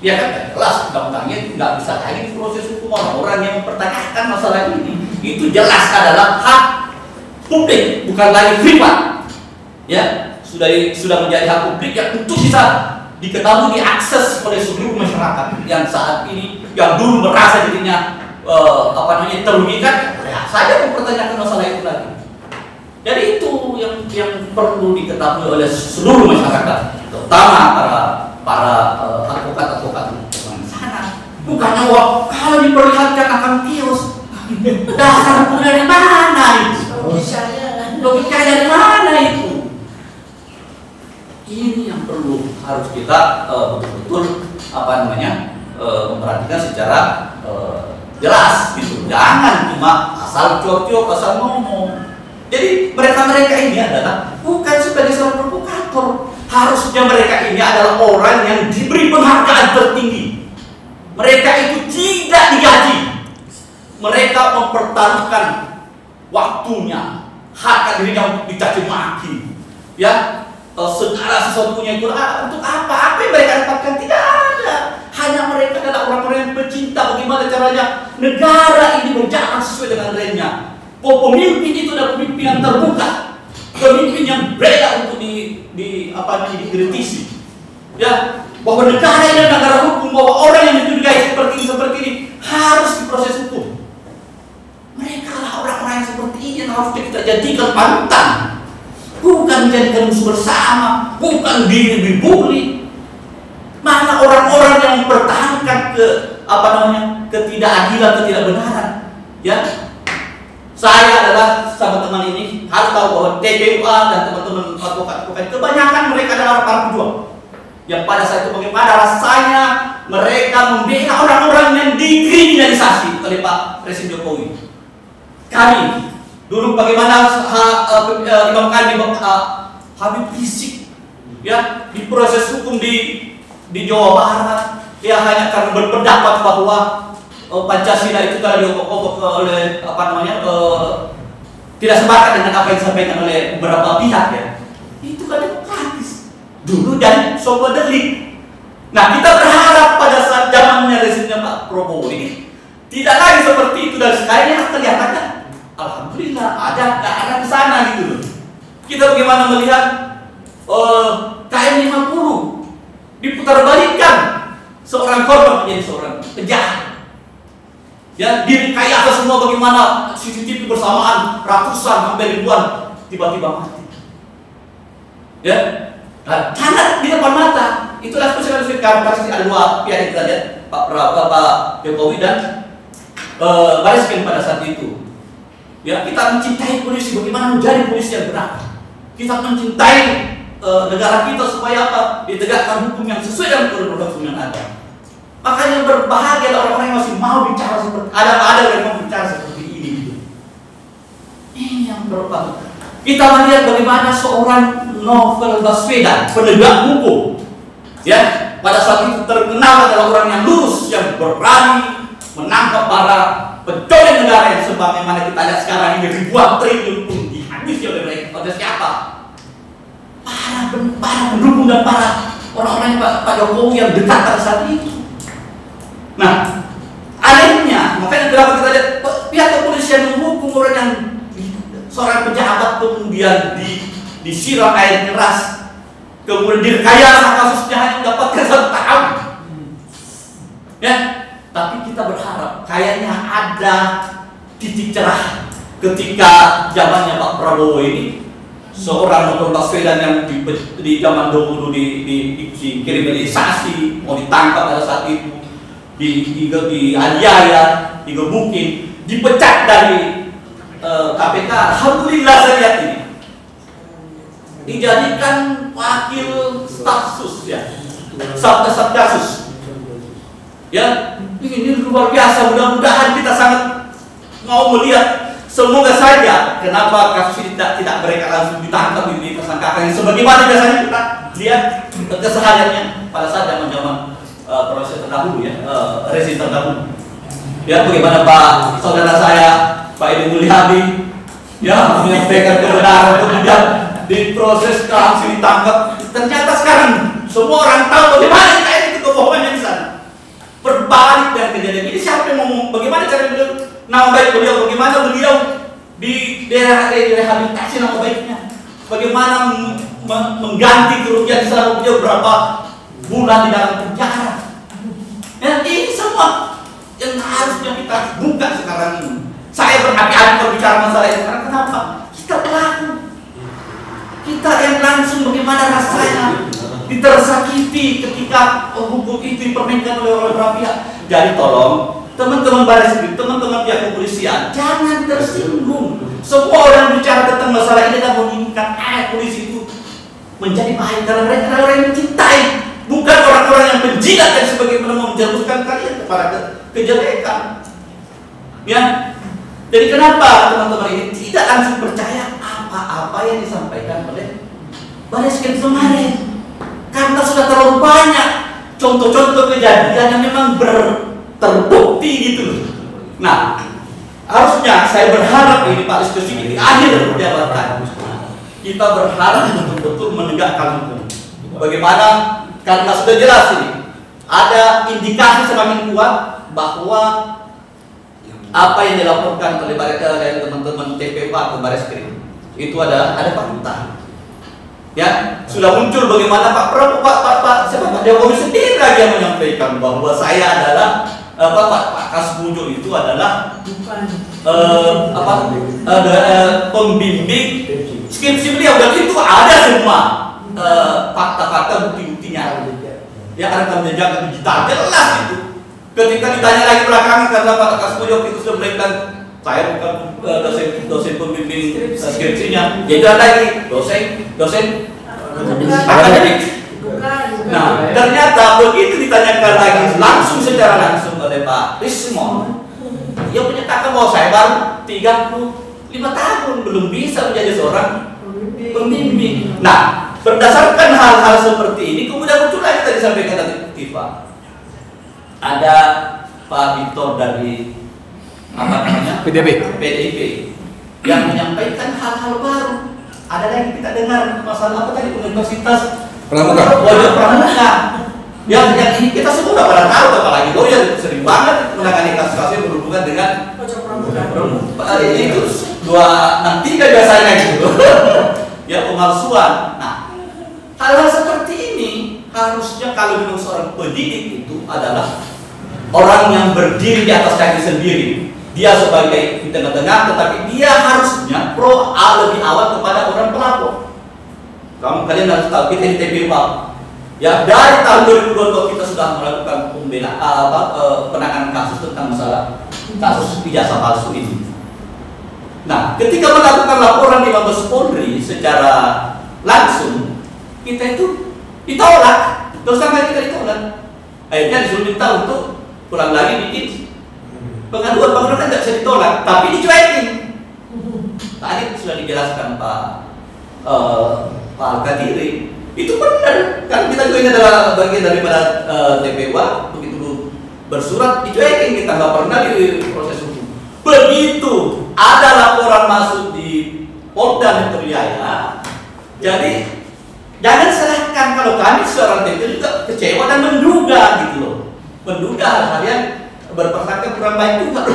dia kan jelas undang-undangnya itu nggak bisa lagi proses hukum orang-orang yang mempertanyakan masalah ini. Itu jelas adalah hak publik, bukan lagi privat. Ya, sudah menjadi hak publik yang untuk bisa diketahui, diakses oleh seluruh masyarakat yang saat ini, yang dulu merasa dirinya terugikan, ya saja mempertanyakan masalah itu lagi. Jadi itu yang perlu diketahui oleh seluruh masyarakat, terutama para advokat-advokat di sana. Bukannya kalau diperlihatkan akan kios, dasar hukum dari mana itu? Logika dari mana itu? Ini yang perlu harus kita betul-betul memperhatikan secara jelas gitu. Jangan cuma asal cuap-cuap, asal ngomong. Jadi mereka ini adalah bukan sebagai seorang provokator. Harusnya mereka ini adalah orang yang diberi penghargaan tertinggi. Mereka itu tidak digaji. Mereka mempertaruhkan waktunya, harga dirinya untuk dicaci maki. Ya, segala sesuatunya itu untuk apa? Apa yang mereka dapatkan? Tidak ada. Hanya mereka adalah orang-orang yang pecinta bagaimana caranya negara ini berjalan sesuai dengan remnya. Pemimpin itu adalah pemimpin yang terbuka, pemimpin yang beda untuk dikritisi. Ya, bahwa negara ini adalah negara hukum, bahwa orang yang dicurigai seperti ini harus diproses hukum. Mereka lah orang-orang yang seperti ini yang harus kita jadikan panutan. Bukan menjadikan musuh bersama, bukan dibully. Mana orang-orang yang mempertahankan ketidakadilan, ketidakbenaran. Ya, saya adalah sama teman ini harus tahu bahwa TPUA dan teman-teman advokat kebanyakan mereka adalah para pejuang. Yang pada saat itu bagaimana rasanya mereka membela orang-orang yang dikriminalisasi oleh Pak Presiden Jokowi. Kami dulu bagaimana Imam kami Habib Rizik ya diproses hukum di Jawa Barat, dia hanya karena berpendapat bahwa Pancasila itu telah diobok-obok oleh tidak sepakat dengan apa yang disampaikan oleh beberapa pihak ya. Itu kan demokratis dulu dan sebuah delik. Nah, kita berharap pada saat zamannya rezimnya Pak Prabowo ini tidak lagi seperti itu, dan sekarang kelihatannya alhamdulillah ada ke arah ke sana gitu loh. Kita bagaimana melihat KM 50 diputarbalikkan, seorang korban menjadi seorang penjahat. Ya, direkayasa semua bagaimana CCTV bersamaan ratusan sampai ribuan tiba-tiba mati. Ya, nah, sangat di depan mata. Itulah spesifikasi ada dua pihak yang kita lihat, Pak Jokowi dan Baris Krim pada saat itu. Ya, kita mencintai polisi, bagaimana menjadi polisi yang benar. Kita mencintai negara kita supaya apa? Ditegakkan hukum yang sesuai dengan koridor hukum yang ada. Makanya berbahagia orang-orang yang masih mau bicara seperti ada yang mau bicara seperti ini gitu. Ini yang berbahagia. Kita melihat bagaimana seorang Novel Baswedan, penegak hukum, ya pada saat itu terkenal adalah orang yang lurus, yang berani menangkap para pencurian negara yang sebagaimana kita lihat sekarang ini ribuan triliun pun dihabisi oleh mereka. Oleh siapa? Para pendukung dan para orang-orang Pak Jokowi yang dekat pada saat itu. Nah, anehnya, makanya kenapa kita lihat pihak kepolisian menghukum orang yang seorang pejabat kemudian disiram air keras, kemudian direkayasa kasusnya hanya mendapatkan 1 tahun. Ya, tapi kita berharap kayaknya ada titik cerah ketika zamannya Pak Prabowo ini, seorang novel Baswedan yang di zaman dulu dikriminalisasi, mau ditangkap pada saat itu, dianiaya, digebukin, dipecat dari KPK. Alhamdulillah saya lihat ini dijadikan wakil staf sus ya, Satgasus. Ya, ini luar biasa. Mudah-mudahan kita sangat mau melihat, semoga saja kenapa kasus ini tidak mereka langsung ditangkap, ini tersangkakan sebagaimana biasanya kita lihat kesehariannya pada saat zaman proses terdahulu ya, rezim terdahulu. Ya, bagaimana Pak saudara saya Pak Edi Mulyadi ya menyampaikan kebenaran, kemudian diproses langsung ditangkap. Ternyata sekarang semua orang tahu bagaimana itu kebohongannya di sana. Berbalik dari kejadian ini, siapa yang ngomong bagaimana cara beliau, nama baik beliau, bagaimana beliau di daerah rehabilitasi nama baiknya, bagaimana mengganti kerugian selama beliau berapa bulan di dalam penjara. Ya, ini semua yang harusnya kita buka sekarang ini. Saya berhati-hati berbicara masalah ini karena kenapa? Kita pelaku, kita yang langsung bagaimana rasanya ditersakiti ketika hukum itu dipermainkan oleh beberapa pihak. Jadi tolong teman-teman baris krim, teman-teman pihak kepolisian, jangan tersinggung. Semua orang bicara tentang masalah ini dan menginginkan polisi itu menjadi baik karena mereka adalah orang yang mencintai, bukan orang-orang yang menjilat dan sebagaimana menjerumuskan kalian kepada kejelekan. Ya, jadi kenapa teman-teman ini tidak langsung percaya apa-apa yang disampaikan oleh baris krim kemarin? Karena sudah terlalu banyak contoh-contoh kejadian yang memang terbukti gitu. Nah, harusnya saya berharap ini Pak Listio di akhir jabatan kita berharap betul-betul menegakkan hukum. Bagaimana? Karena sudah jelas ini ada indikasi semakin kuat bahwa apa yang dilaporkan oleh teman-teman TPW ke Baris Krim itu ada fakta. Ya, sudah muncul bagaimana Pak Prabowo, Pak Jokowi sendiri lagi yang menyampaikan bahwa saya adalah Pak Kasbujo itu adalah pembimbing skripsi beliau, dan itu ada semua fakta-fakta bukti-buktinya. Ya, karena kami menjaga digital jelas itu. Ketika ditanya lagi belakangan karena Pak Kasbujo itu sudah bilang saya bukan dosen pembimbing skripsinya, jadi ada lagi dosen akademik. Nah, ternyata begitu ditanyakan lagi langsung secara langsung oleh Pak Rismon, dia menyatakan bahwa saya baru 35 tahun belum bisa menjadi seorang pembimbing. Nah, berdasarkan hal-hal seperti ini kemudian muncul lagi tadi sampaikan tadi Tifa, ada Pak Victor dari PDIP yang menyampaikan hal-hal baru. Ada lagi kita dengar masalah apa tadi, Universitas Pramuka. Yang ini kita semua udah pada tahu, apalagi lawyer sering banget menangani kasus-kasus yang berhubungan dengan itu 263 biasanya gitu. Ya, pemalsuan. Nah, hal-hal seperti ini harusnya kalau memang seorang pendidik itu adalah orang yang berdiri di atas kaki sendiri. Dia sebagai di tengah-tengah, tetapi dia harusnya lebih awal kepada orang pelapor. Kalian harus tahu kita di TPW ya, dari tahun 2022 kita sudah melakukan penanganan kasus tentang masalah kasus ijazah palsu ini. Nah, ketika melakukan laporan di Mabes Polri secara langsung, kita itu ditolak, terus sampai kita ditolak. Akhirnya disuruh minta untuk pulang lagi bikin pengaduan kan tidak bisa ditolak, tapi dicuekin. Tadi sudah dijelaskan Pak Al-Qadiri, itu benar. Kan kita juga ini adalah bagian daripada TPW, begitu bersurat dicuekin, kita nggak pernah di proses hukum. begitu ada laporan masuk di Polda Metro Jaya, jadi jangan salahkan kalau kami seorang TP juga kecewa dan menduga gitu loh, menduga hal-hal yang berpersangka kurang baik juga.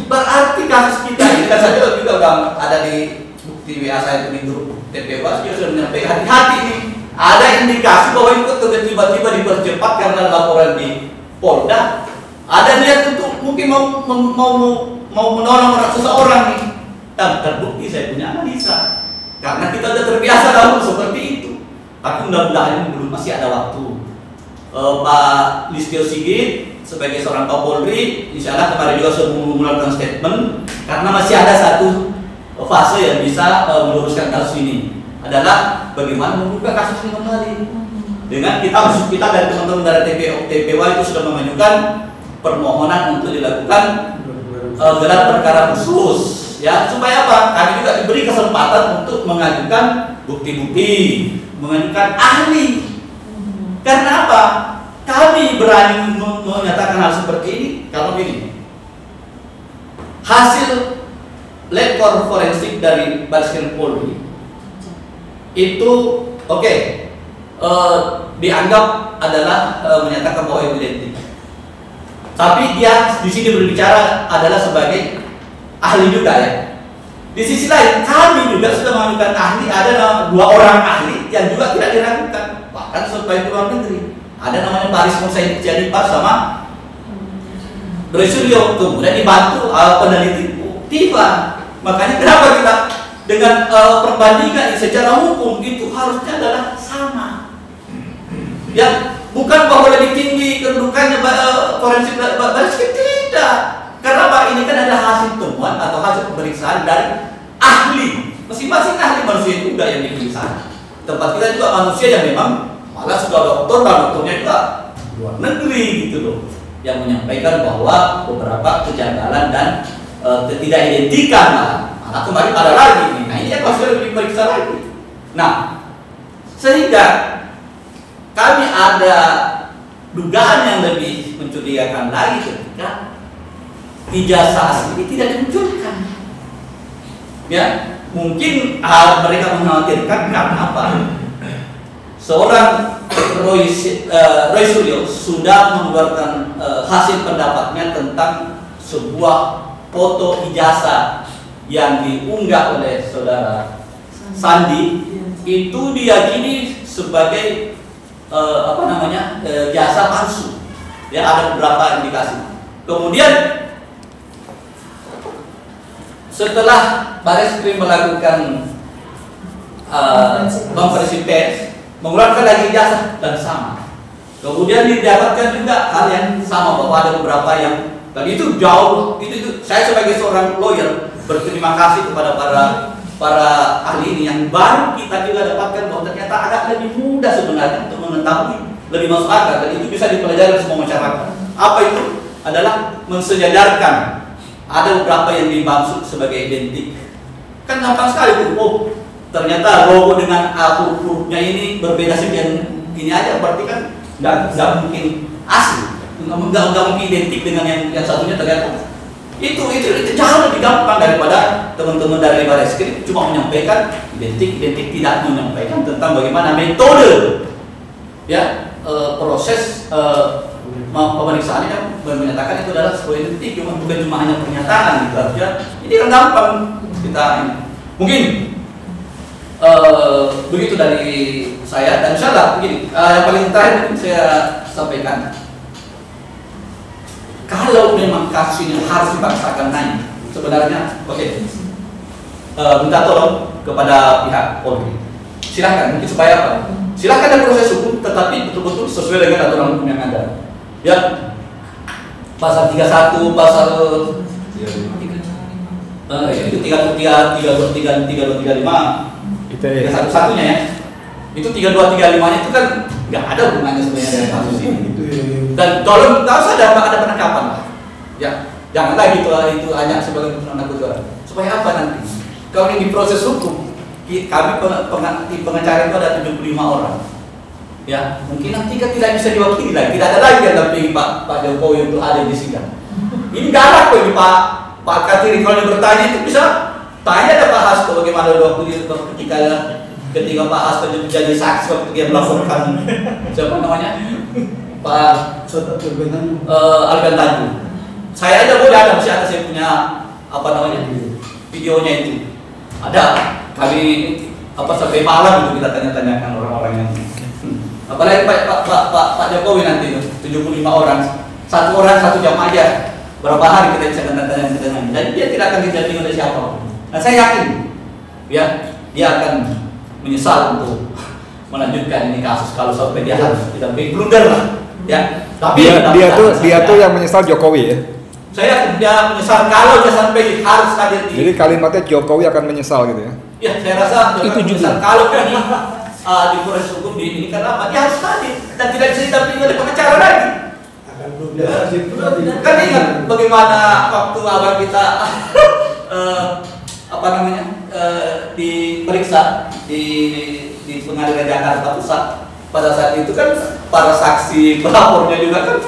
Berarti kasus kita ini kan saja juga udah ada di bukti WA saya itu di grup TPWA sudah menyampaikan hati-hati nih, ada indikasi bahwa itu tiba-tiba dipercepat karena laporan di Polda, ada niat untuk mungkin mau menolong seseorang nih, dan terbukti saya punya analisa karena kita sudah terbiasa dahulu seperti itu. Tapi mudah-mudahan ini belum masih ada waktu. Pak Listio Sigit sebagai seorang Kapolri, insya Allah kemarin juga sudah mengeluarkan statement karena masih ada satu fase yang bisa meluruskan kasus ini, adalah bagaimana membuka kasus ini kembali. Dengan kita dan teman-teman dari TPWA itu sudah mengajukan permohonan untuk dilakukan gelar perkara khusus, ya, supaya apa? Kami juga diberi kesempatan untuk mengajukan bukti-bukti, mengajukan ahli. Karena apa? Kami berani menyatakan hal seperti ini kalau begini. Hasil lab forensik dari Bareskrim Polri itu dianggap adalah menyatakan bahwa identik. Tapi dia di sini berbicara adalah sebagai ahli juga ya. Di sisi lain kami juga sudah mengajukan ahli, ada 2 orang ahli yang juga tidak diragukan, bahkan sampai ke luar negeri. Ada namanya Paris Monsain Jadipar sama Roy-Suryo, kemudian dibantu peneliti Tifa. Makanya kenapa kita dengan perbandingan secara hukum itu harusnya adalah sama. Ya, bukan bahwa lebih tinggi kedudukannya forensik Bareskrim, tidak. Karena Pak ini kan ada hasil temuan atau hasil pemeriksaan dari ahli. Masing-masing ahli manusia juga yang diperiksa. Tempat kita juga manusia yang memang malah sudah dokter dan dokternya juga luar negeri gitu loh, yang menyampaikan bahwa beberapa kejanggalan dan ketidakidentikan malah kemarin ada lagi nih. Nah ini yang pasti lebih diperiksa lagi. Nah, sehingga kami ada dugaan yang lebih mencurigakan lagi ketika ijazah asli ini tidak dimunculkan. Ya, mungkin mereka mengkhawatirkan karena apa? Seorang Roy Suryo sudah mengeluarkan hasil pendapatnya tentang sebuah foto ijazah yang diunggah oleh saudara Sandi, itu diyakini sebagai jasa palsu. Ya, ada beberapa indikasi. Kemudian setelah Bareskrim melakukan konferensi pers, mengeluarkan lagi ijazah dan sama. Kemudian didapatkan juga hal yang sama, bahwa ada beberapa yang tadi itu jauh. Itu saya sebagai seorang lawyer berterima kasih kepada para ahli ini yang baru kita juga dapatkan bahwa ternyata agak lebih mudah sebenarnya untuk mengetahui, lebih masuk akal, dan itu bisa dipelajari semua masyarakat. Apa itu? Adalah mensejajarkan ada beberapa yang dimaksud sebagai identik. Kan gampang sekali tuh. Oh, ternyata logo dengan huruf-hurufnya ini berbeda sekian ini aja, berarti kan nggak mungkin asli, nggak mungkin identik dengan yang satunya ternyata. Itu jauh lebih gampang daripada teman-teman dari Bareskrim cuma menyampaikan identik, tidak menyampaikan tentang bagaimana metode ya proses pemeriksaan yang menyatakan itu adalah sebuah identik, bukan cuma hanya pernyataan gitu aja. Ini kan gampang kita ini. Mungkin begitu dari saya, dan insyaallah begini, yang paling terakhir mungkin saya sampaikan, kalau memang kasus ini harus dipaksakan naik, sebenarnya minta tolong kepada pihak Polri, silahkan, mungkin supaya apa? Silahkan ada proses hukum, tetapi betul-betul sesuai dengan aturan hukum yang ada. Ya, pasal 31, pasal itu 33, 3235, satu-satunya ya. Itu 3235-nya itu kan nggak ada hubungannya sebenarnya dengan kasus ini. Dan tolong nggak usah ada penangkapan lah. Ya, janganlah itu hanya sebagai penangkapan. Supaya apa nanti? Kalau ini proses hukum, kami pengacara itu ada 75 orang. Ya, mungkin nanti kan tidak bisa diwakili lagi, tidak ada lagi yang dampingi Pak Jokowi untuk ada di sidang. Ini galak kok ini Pak Pak Katiri kalau dia bertanya itu bisa tanya ada Pak Hasto bagaimana waktu ketika Pak Hasto menjadi saksi waktu dia melaporkan siapa namanya Pak Alban Tanjung. Saya aja boleh ada, masih ada saya punya apa namanya videonya itu ada. Kami sampai malam itu kita tanya-tanyakan orang-orang yang apalagi Pak Jokowi nanti 75 orang, satu orang 1 jam aja, berapa hari kita bisa tanya-tanya. Dan dia tidak akan didampingi oleh siapa. Nah saya yakin ya dia akan menyesal untuk melanjutkan ini kasus kalau sampai dia harus didampingi, blunder lah ya. Tapi dia tuh yang menyesal Jokowi ya. Saya yakin dia menyesal kalau dia sampai harus hadir di. Jadi kalimatnya Jokowi akan menyesal gitu ya. Ya, saya rasa itu juga kalau ini di proses hukum ini karena apa? Dia harus hadir dan tidak bisa didampingi oleh pengacara lagi. Akan blunder sih. Kan ingat bagaimana waktu abang kita diperiksa di Pengadilan Jakarta Pusat pada saat itu kan para saksi pelapornya juga kan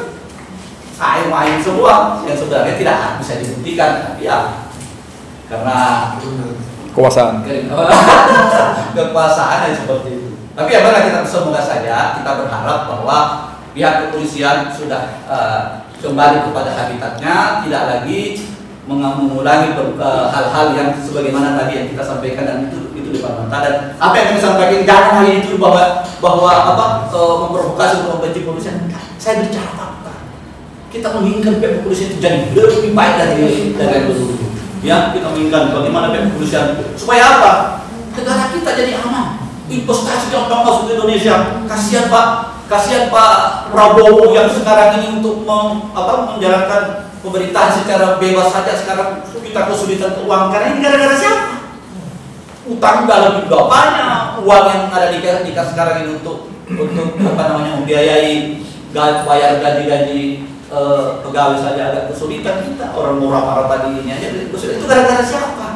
main semua yang sebenarnya tidak bisa dibuktikan ya karena Kekuasaan yang seperti itu. Tapi ya benar, kita semoga saja kita berharap bahwa pihak kepolisian sudah kembali kepada habitatnya, tidak lagi mengulangi hal-hal yang sebagaimana tadi yang kita sampaikan dan itu di depan mata. Dan apa yang kami sampaikan jangan hanya itu bahwa memprovokasi untuk membenci kepolisian. Saya bicara fakta. Kita menginginkan pihak kepolisian itu jadi lebih baik dari dulu. Ya, kita menginginkan bagaimana pihak kepolisian supaya apa? Negara kita jadi aman. Investasi yang masuk ke Indonesia. Kasihan Pak Prabowo yang sekarang ini untuk menjalankan pemerintahan secara bebas saja sekarang kita kesulitan keuangan karena ini gara-gara siapa? Utang lebih banyak, uang yang ada di kas sekarang ini untuk membiayai bayar gaji pegawai saja agak kesulitan kita, orang murah para tadi ini aja kesulitan. Itu gara-gara siapa?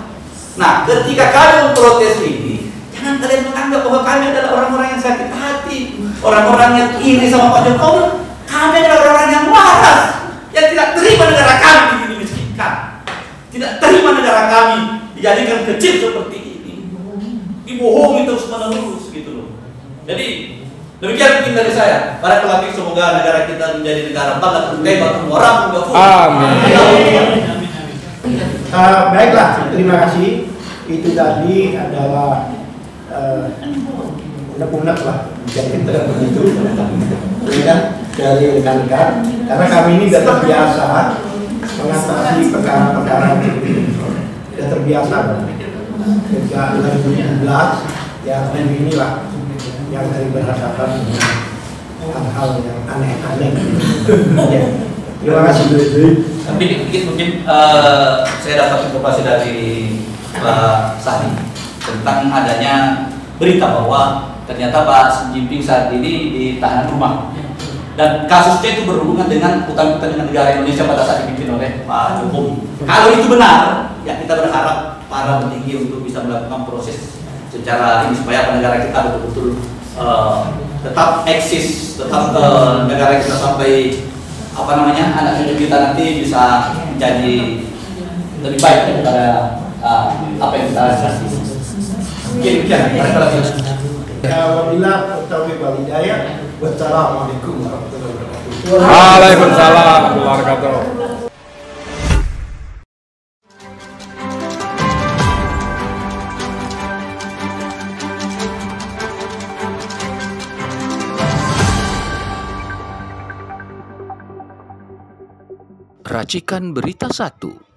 Nah, ketika kalian memprotes ini, jangan kalian menganggap bahwa kami adalah orang-orang yang sakit hati, orang-orang yang iri sama Pak Jokowi. Kami adalah orang-orang yang waras, yang tidak terima negara kami dimiskinkan, tidak terima negara kami dijadikan kecil seperti ini, dibohongi terus-menerus gitu loh. Jadi demikian mungkin dari saya. Para kelapik, semoga negara kita menjadi negara bangga terbaik orang bergabung. Amin. Baiklah, terima kasih. Itu tadi adalah unek-unek lah, jadi begitu kan dari rekan-rekan. Karena kami ini sudah terbiasa mengatasi perkara-perkara ini, sudah terbiasa sejak 2017 ya inilah yang dari berhadapan dengan hal-hal yang aneh-aneh. Ya. Terima kasih. Tapi mungkin saya dapat informasi dari Pak Sadi tentang adanya berita bahwa ternyata Pak Xi Jinping saat ini ditahan rumah dan kasusnya itu berhubungan dengan utang-utang dengan negara Indonesia pada saat dipimpin oleh Pak Jokowi. Kalau itu benar, ya kita berharap para petinggi untuk bisa melakukan proses secara ini supaya negara kita betul-betul tetap eksis, tetap negara kita sampai anak cucu kita nanti bisa menjadi lebih baik daripada apa yang kita rasakan. Demikian. Wabillahi taufiq wal hidayah. Wassalamualaikum warahmatullahi wabarakatuh. Waalaikumsalam warahmatullahi wabarakatuh. Racikan Berita 1.